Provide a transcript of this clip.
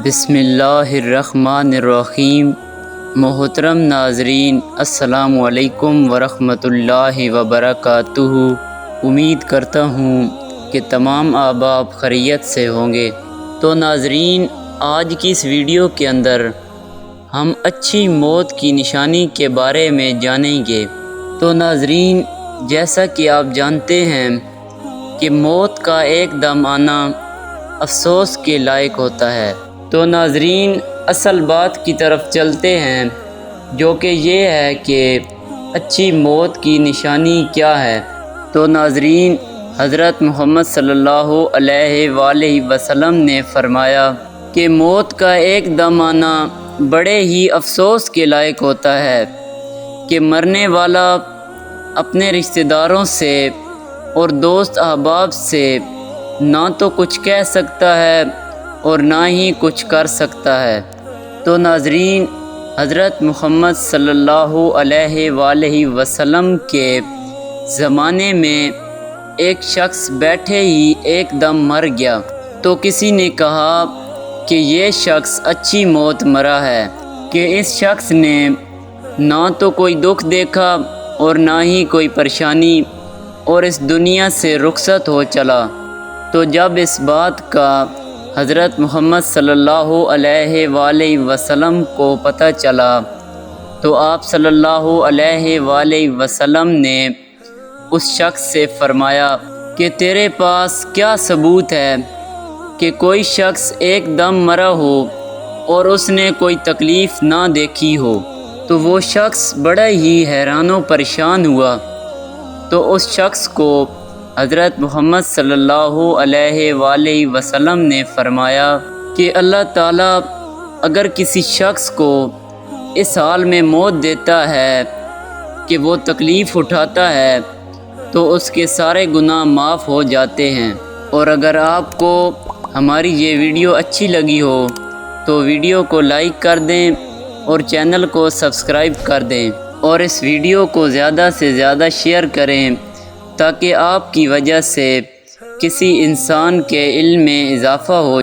بسم اللہ الرحمن الرحیم۔ محترم ناظرین، السلام علیکم ورحمۃ اللہ وبرکاتہ۔ امید کرتا ہوں کہ تمام احباب خیریت سے ہوں گے۔ تو ناظرین، آج کی اس ویڈیو کے اندر ہم اچھی موت کی نشانی کے بارے میں جانیں گے۔ تو ناظرین، جیسا کہ آپ جانتے ہیں کہ موت کا ایک دم آنا افسوس کے لائق ہوتا ہے۔ تو ناظرین، اصل بات کی طرف چلتے ہیں، جو کہ یہ ہے کہ اچھی موت کی نشانی کیا ہے۔ تو ناظرین، حضرت محمد صلی اللہ علیہ وآلہ وسلم نے فرمایا کہ موت کا ایک دم آنا بڑے ہی افسوس کے لائق ہوتا ہے کہ مرنے والا اپنے رشتہ داروں سے اور دوست احباب سے نہ تو کچھ کہہ سکتا ہے اور نہ ہی کچھ کر سکتا ہے۔ تو ناظرین، حضرت محمد صلی اللہ علیہ وآلہ وسلم کے زمانے میں ایک شخص بیٹھے ہی ایک دم مر گیا۔ تو کسی نے کہا کہ یہ شخص اچھی موت مرا ہے کہ اس شخص نے نہ تو کوئی دکھ دیکھا اور نہ ہی کوئی پریشانی، اور اس دنیا سے رخصت ہو چلا۔ تو جب اس بات کا حضرت محمد صلی اللہ علیہ وآلہ وسلم کو پتہ چلا، تو آپ صلی اللہ علیہ وآلہ وسلم نے اس شخص سے فرمایا کہ تیرے پاس کیا ثبوت ہے کہ کوئی شخص ایک دم مرا ہو اور اس نے کوئی تکلیف نہ دیکھی ہو؟ تو وہ شخص بڑا ہی حیران و پریشان ہوا۔ تو اس شخص کو حضرت محمد صلی اللہ علیہ وآلہ وسلم نے فرمایا کہ اللہ تعالیٰ اگر کسی شخص کو اس حال میں موت دیتا ہے کہ وہ تکلیف اٹھاتا ہے تو اس کے سارے گناہ معاف ہو جاتے ہیں۔ اور اگر آپ کو ہماری یہ ویڈیو اچھی لگی ہو تو ویڈیو کو لائک کر دیں اور چینل کو سبسکرائب کر دیں، اور اس ویڈیو کو زیادہ سے زیادہ شیئر کریں تاکہ آپ کی وجہ سے کسی انسان کے علم میں اضافہ ہو۔